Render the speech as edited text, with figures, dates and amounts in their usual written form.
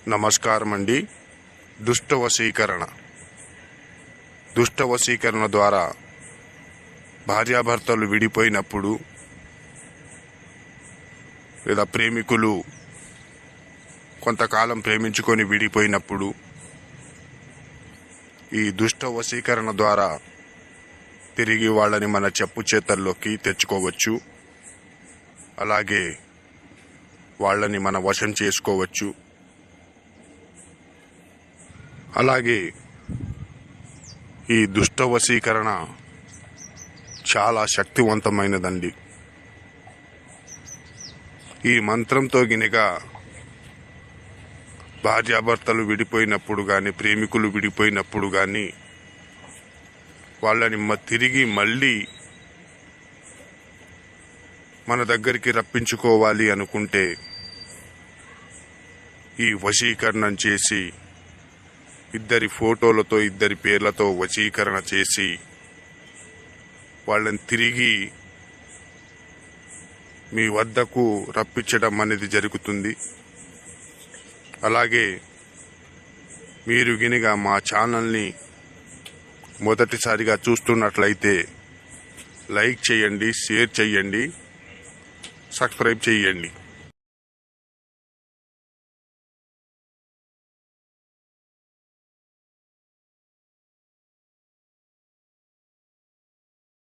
నమస్కారం అండి. దుష్ట వశీకరణ ద్వారా భార్యాభర్తలు విడిపోయినప్పుడు లేదా ప్రేమికులు కొంతకాలం ప్రేమించుకొని విడిపోయినప్పుడు ఈ దుష్ట వశీకరణ ద్వారా తిరిగి వాళ్ళని మన చెప్పు చేతల్లోకి తెచ్చుకోవచ్చు. అలాగే వాళ్ళని మన వశం చేసుకోవచ్చు. అలాగే ఈ దుష్ట వశీకరణ చాలా శక్తివంతమైనదండి. ఈ మంత్రంతో గినక భార్యాభర్తలు విడిపోయినప్పుడు కానీ, ప్రేమికులు విడిపోయినప్పుడు కానీ వాళ్ళని తిరిగి మళ్ళీ మన దగ్గరికి రప్పించుకోవాలి అనుకుంటే ఈ వశీకరణం చేసి ఇద్దరి ఫోటోలతో, ఇద్దరి పేర్లతో వశీకరణ చేసి వాళ్ళని తిరిగి మీ వద్దకు రప్పించడం అనేది జరుగుతుంది. అలాగే మీరు గినక మా ఛానల్ని మొదటిసారిగా చూస్తున్నట్లయితే లైక్ చేయండి, షేర్ చేయండి, సబ్స్క్రైబ్ చేయండి.